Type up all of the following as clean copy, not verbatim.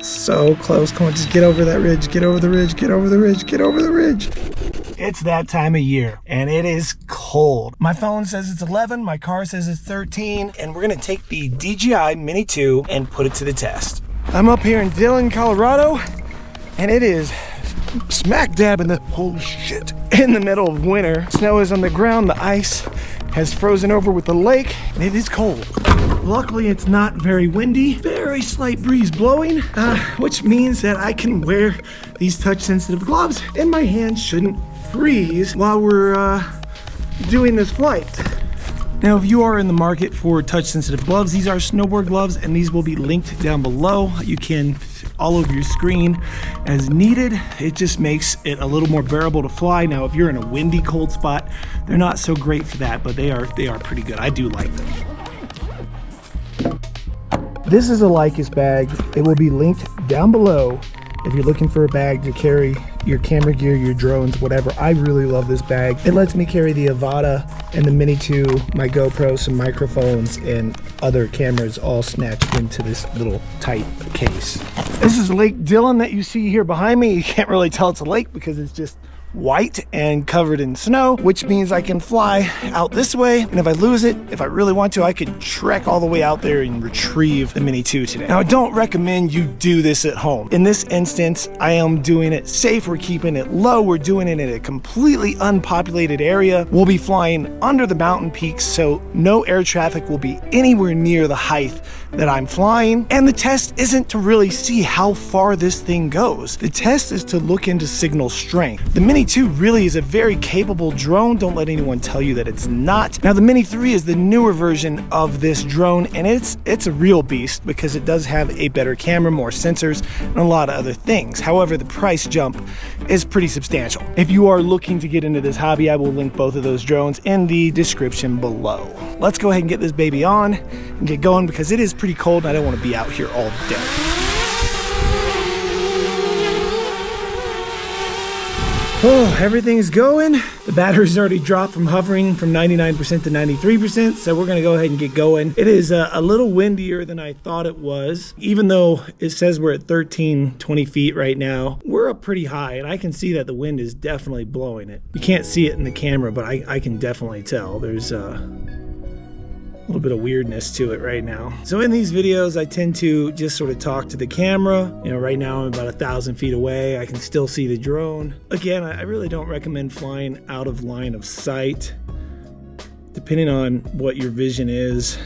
So close. Come on, just get over that ridge. Get over the ridge. Get over the ridge. Get over the ridge. It's that time of year, and it is cold. My phone says it's 11, my car says it's 13, and we're gonna take the DJI Mini 2 and put it to the test. I'm up here in Dillon, Colorado, and it is smack dab in the, holy shit, in the middle of winter. Snow is on the ground, the ice has frozen over with the lake, and it is cold. Luckily, it's not very windy, very slight breeze blowing, which means that I can wear these touch-sensitive gloves, and my hands shouldn't freeze while we're doing this flight. Now, if you are in the market for touch-sensitive gloves, these are snowboard gloves, and these will be linked down below. You can all over your screen as needed. It just makes it a little more bearable to fly. Now, if you're in a windy, cold spot, they're not so great for that, but they are pretty good. I do like them. This is a Lycus bag. It will be linked down below if you're looking for a bag to carry your camera gear, your drones, whatever. I really love this bag. It lets me carry the Avata and the Mini 2, my GoPro, some microphones, and other cameras all snatched into this little tight case. This is Lake Dillon that you see here behind me. You can't really tell it's a lake because it's just white and covered in snow, which means I can fly out this way, and if I lose it, if I really want to, I could trek all the way out there and retrieve the Mini 2 today. Now, I don't recommend you do this at home. In this instance, I am doing it safe. We're keeping it low. We're doing it in a completely unpopulated area. We'll be flying under the mountain peaks, so no air traffic will be anywhere near the height that I'm flying. And the test isn't to really see how far this thing goes. The test is to look into signal strength. The Mini 2 really is a very capable drone. Don't let anyone tell you that it's not. Now, the Mini 3 is the newer version of this drone, and it's a real beast because it does have a better camera, more sensors, and a lot of other things. However, the price jump is pretty substantial. If you are looking to get into this hobby, I will link both of those drones in the description below. Let's go ahead and get this baby on and get going because it is pretty cold and I don't want to be out here all day. Oh, everything's going. The battery's already dropped from hovering from 99% to 93%, so we're gonna go ahead and get going. It is a little windier than I thought it was. Even though it says we're at 20 feet right now, we're up pretty high, and I can see that the wind is definitely blowing it. You can't see it in the camera, but I can definitely tell. There's a little bit of weirdness to it right now. So in these videos, I tend to just sort of talk to the camera. You know, right now I'm about 1,000 feet away. I can still see the drone. Again, I really don't recommend flying out of line of sight. Depending on what your vision is,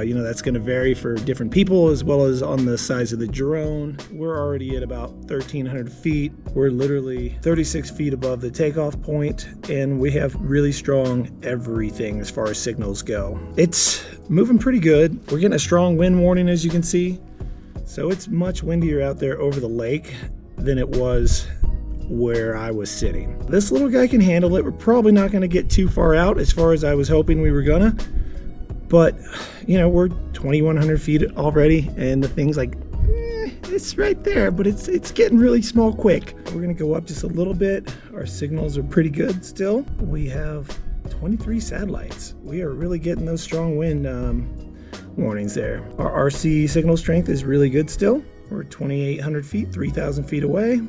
you know, that's gonna vary for different people as well as on the size of the drone. We're already at about 1,300 feet. We're literally 36 feet above the takeoff point, and we have really strong everything as far as signals go. It's moving pretty good. We're getting a strong wind warning, as you can see. So it's much windier out there over the lake than it was where I was sitting. This little guy can handle it. We're probably not gonna get too far out as far as I was hoping we were gonna. But, you know, we're 2,100 feet already, and the thing's like, it's right there, but it's getting really small quick. We're gonna go up just a little bit. Our signals are pretty good still. We have 23 satellites. We are really getting those strong wind warnings there. Our RC signal strength is really good still. We're 2,800 feet, 3,000 feet away.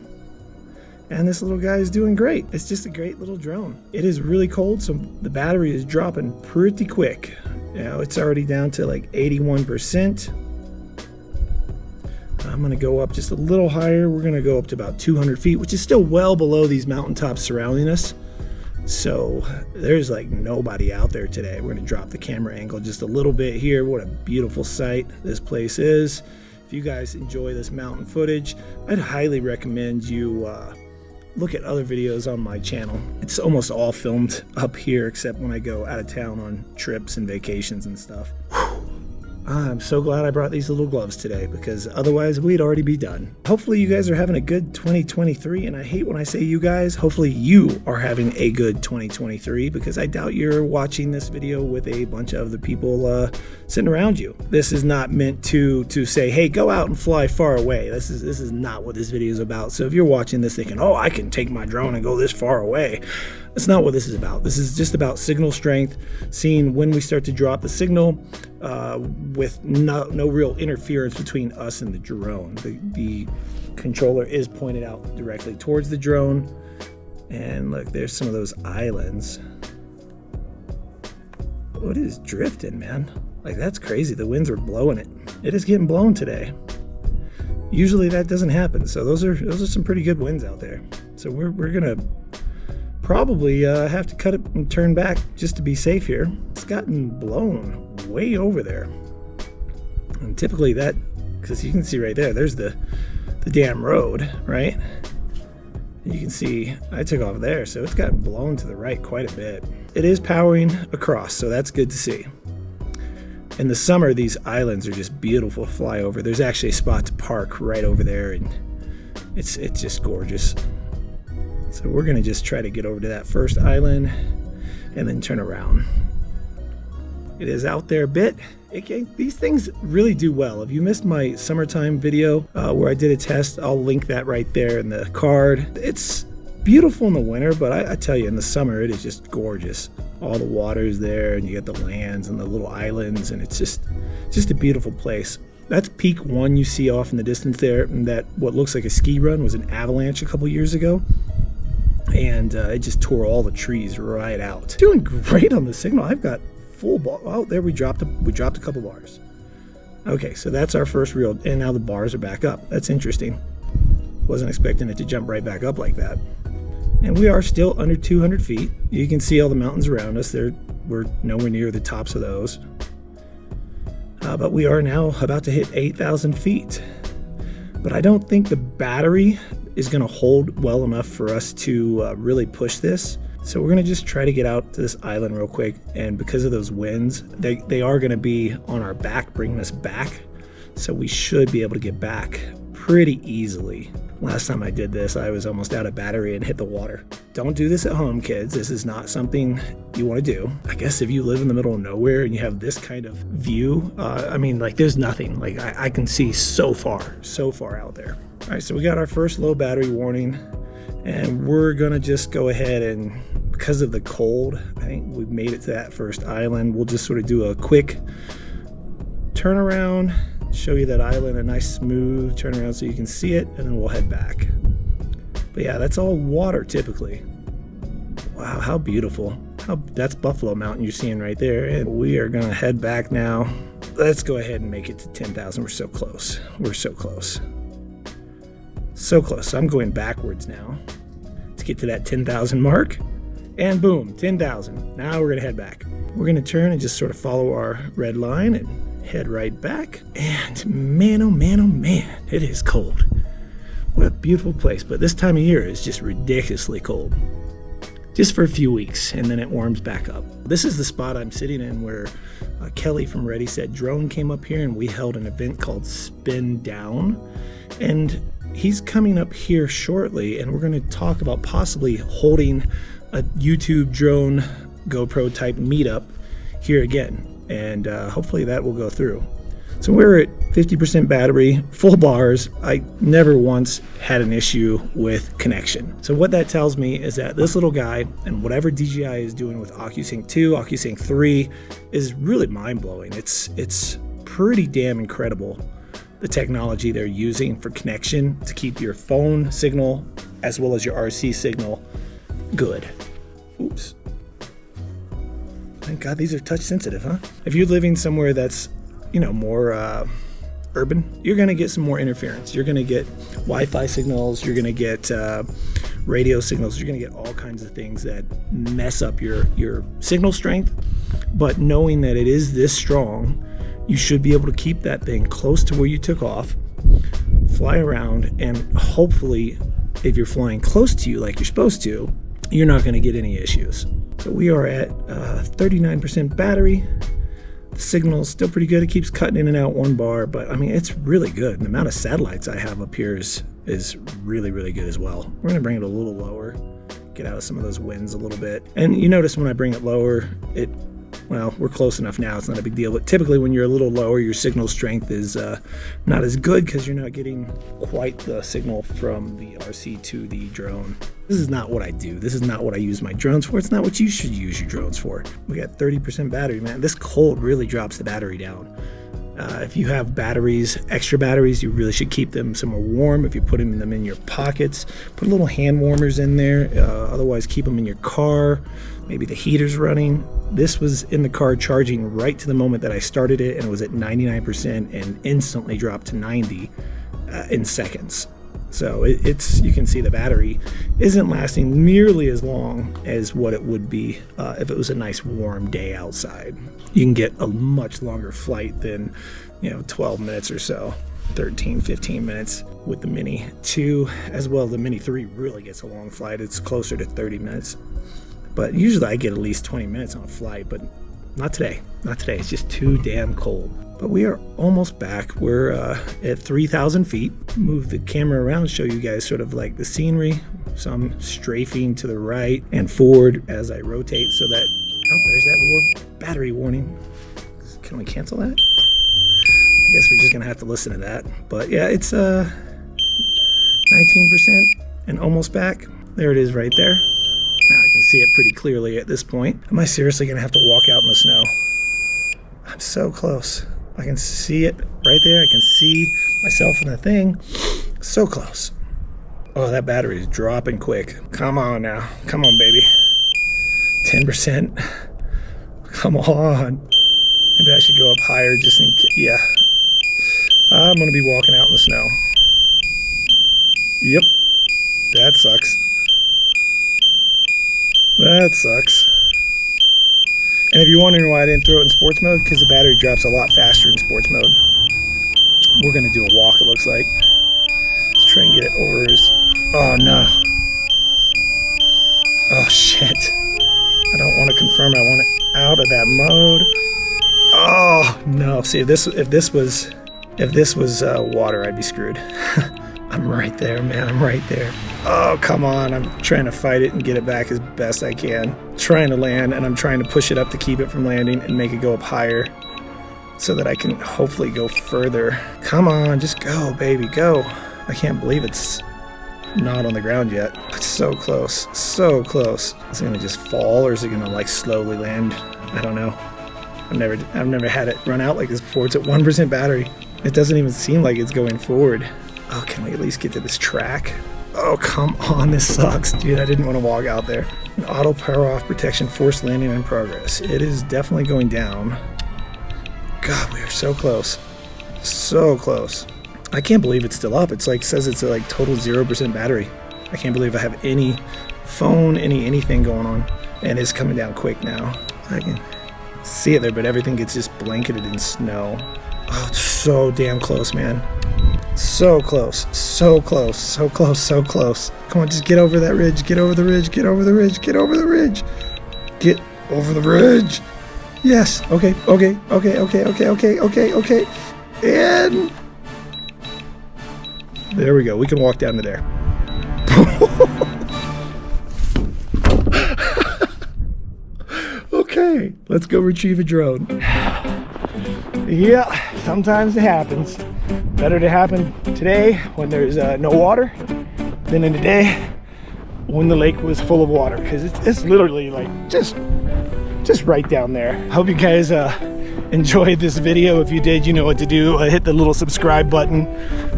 And this little guy is doing great. It's just a great little drone. It is really cold, so the battery is dropping pretty quick. You know, it's already down to like 81%. I'm gonna go up just a little higher. We're gonna go up to about 200 feet, which is still well below these mountaintops surrounding us. So there's like nobody out there today. We're gonna drop the camera angle just a little bit here. What a beautiful sight this place is. If you guys enjoy this mountain footage, I'd highly recommend you look at other videos on my channel. It's almost all filmed up here except when I go out of town on trips and vacations and stuff. I'm so glad I brought these little gloves today because otherwise we'd already be done. Hopefully you guys are having a good 2023, and I hate when I say you guys. Hopefully you are having a good 2023 because I doubt you're watching this video with a bunch of the people sitting around you. This is not meant to say, hey, go out and fly far away. This is not what this video is about. So if you're watching this thinking, oh, I can take my drone and go this far away, That's not what this is about. This is just about signal strength, seeing when we start to drop the signal with no real interference between us and the drone. The controller is pointed out directly towards the drone. And look, there's some of those islands. What is drifting, man? Like, that's crazy. The winds are blowing it. It is getting blown today. Usually that doesn't happen. So those are some pretty good winds out there. So we're gonna probably have to cut it and turn back just to be safe here. It's gotten blown way over there. And typically that, because you can see right there, there's the damn road, right? You can see I took off there, so it's gotten blown to the right quite a bit. It is powering across, so that's good to see. In the summer, these islands are just beautiful to fly over. There's actually a spot to park right over there, and it's just gorgeous. So we're gonna just try to get over to that first island and then turn around. It is out there a bit. These things really do well. If you missed my summertime video where I did a test, I'll link that right there in the card. It's beautiful in the winter, but I tell you, in the summer, it is just gorgeous. All the water's there, and you get the lands and the little islands, and it's just a beautiful place. That's peak one you see off in the distance there, and that what looks like a ski run was an avalanche a couple years ago. And it just tore all the trees right out. Doing great on the signal. I've got full bar. Oh, there we dropped a couple bars. Okay, so that's our first reel, and now the bars are back up. That's interesting. Wasn't expecting it to jump right back up like that. And we are still under 200 feet. You can see all the mountains around us. We're nowhere near the tops of those. But we are now about to hit 8,000 feet. But I don't think the battery is going to hold well enough for us to really push this. So we're going to just try to get out to this island real quick. And because of those winds, they are going to be on our back, bringing us back. So we should be able to get back pretty easily. Last time I did this, I was almost out of battery and hit the water. Don't do this at home, kids. This is not something you want to do. I guess if you live in the middle of nowhere and you have this kind of view, I mean, like, there's nothing. Like, I can see so far out there. All right, so we got our first low battery warning, and we're gonna just go ahead and, because of the cold, I think we've made it to that first island. We'll just sort of do a quick turnaround, show you that island, a nice smooth turnaround so you can see it, and then we'll head back. But yeah, that's all water typically. Wow, how beautiful. That's Buffalo Mountain you're seeing right there. And we are gonna head back now. Let's go ahead and make it to 10,000. We're so close. We're so close. So close. So I'm going backwards now to get to that 10,000 mark. And boom, 10,000. Now we're gonna head back. We're gonna turn and just sort of follow our red line and head right back. And man, oh man, oh man, it is cold. What a beautiful place. But this time of year is just ridiculously cold. Just for a few weeks, and then it warms back up. This is the spot I'm sitting in where Kelly from Ready Set Drone came up here, and we held an event called Spin Down. And he's coming up here shortly, and we're going to talk about possibly holding a YouTube drone GoPro type meetup here again. And hopefully that will go through. So we're at 50% battery, full bars. I never once had an issue with connection. So what that tells me is that this little guy and whatever DJI is doing with OcuSync 2, OcuSync 3 is really mind-blowing. It's pretty damn incredible, the technology they're using for connection to keep your phone signal as well as your RC signal good. Oops. Thank God these are touch sensitive, huh? If you're living somewhere that's, more urban, you're gonna get some more interference. You're gonna get Wi-Fi signals, you're gonna get radio signals, you're gonna get all kinds of things that mess up your signal strength. But knowing that it is this strong, you should be able to keep that thing close to where you took off, fly around, and hopefully, if you're flying close to you like you're supposed to, you're not gonna get any issues. So we are at 39% battery. The signal is still pretty good. It keeps cutting in and out one bar, but I mean, it's really good. And the amount of satellites I have up here is really, really good as well. We're gonna bring it a little lower, get out of some of those winds a little bit. And you notice when I bring it lower, it Well, we're close enough now, it's not a big deal, but typically when you're a little lower, your signal strength is not as good because you're not getting quite the signal from the RC to the drone. This is not what I do. This is not what I use my drones for. It's not what you should use your drones for. We got 30% battery, man. This cold really drops the battery down. If you have batteries, extra batteries, you really should keep them somewhere warm. If you put them in your pockets, put little hand warmers in there. Otherwise, keep them in your car. Maybe the heater's running. This was in the car charging right to the moment that I started it, and it was at 99% and instantly dropped to 90 in seconds. So you can see the battery isn't lasting nearly as long as what it would be if it was a nice warm day outside. You can get a much longer flight than 12 minutes or so, 13, 15 minutes with the Mini 2, as well. The Mini 3 really gets a long flight. It's closer to 30 minutes. But usually I get at least 20 minutes on a flight, but not today. Not today. It's just too damn cold. But we are almost back. We're at 3,000 feet. Move the camera around and show you guys sort of like the scenery. So I'm strafing to the right and forward as I rotate so that, oh, there's that battery warning. Can we cancel that? I guess we're just gonna have to listen to that. But yeah, it's 19% and almost back. There it is right there. Now I can see it pretty clearly at this point. Am I seriously gonna have to walk out in the snow? I'm so close. I can see it right there. I can see myself in the thing. So close. Oh, that battery is dropping quick. Come on now. Come on, baby. 10%. Come on. Maybe I should go up higher just in case. Yeah. I'm going to be walking out in the snow. Yep. That sucks. That sucks. And if you're wondering why I didn't throw it in sports mode, because the battery drops a lot faster in sports mode. We're going to do a walk, it looks like. Let's try and get it over his... Oh, no. Oh, shit. I don't want to confirm. I want it out of that mode. Oh, no. See, if this was water, I'd be screwed. I'm right there, man. I'm right there. Oh, come on. I'm trying to fight it and get it back as best I can. Trying to land, and I'm trying to push it up to keep it from landing and make it go up higher so that I can hopefully go further. Come on, just go, baby, go. I can't believe it's not on the ground yet. It's so close, so close. Is it gonna just fall, or is it gonna like slowly land? I don't know. I've never had it run out like this before. It's at 1% battery. It doesn't even seem like it's going forward. Oh, can we at least get to this track? Oh, come on, this sucks. Dude, I didn't want to walk out there. An auto power off protection, forced landing in progress. It is definitely going down. God, we are so close. So close. I can't believe it's still up. It's like, says it's like total 0% battery. I can't believe I have any phone, anything going on. And it's coming down quick now. I can see it there, but everything gets just blanketed in snow. Oh, it's so damn close, man. So close, so close, so close, so close. Come on, just get over that ridge, get over the ridge, get over the ridge, get over the ridge. Get over the ridge. Yes, okay. And there we go, we can walk down to there. Okay, let's go retrieve a drone. Yeah, sometimes it happens. Better to happen today when there's no water than in the day when the lake was full of water, because it's literally like just right down there. Hope you guys enjoyed this video. If you did, you know what to do. Hit the little subscribe button,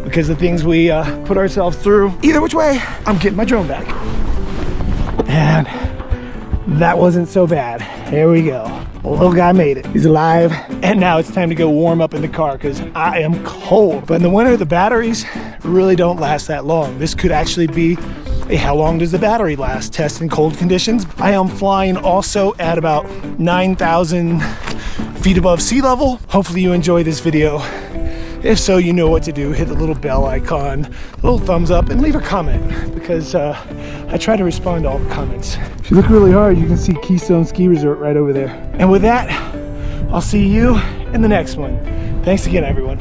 because the things we put ourselves through. Either which way, I'm getting my drone back. And that wasn't so bad. There we go. The little guy made it. He's alive. And now it's time to go warm up in the car because I am cold. But in the winter, the batteries really don't last that long. This could actually be a how long does the battery last test in cold conditions. I am flying also at about 9,000 feet above sea level. Hopefully you enjoy this video. If so, you know what to do. Hit the little bell icon, little thumbs up, and leave a comment, because I try to respond to all the comments. If you look really hard, you can see Keystone Ski Resort right over there. And with that, I'll see you in the next one. Thanks again, everyone.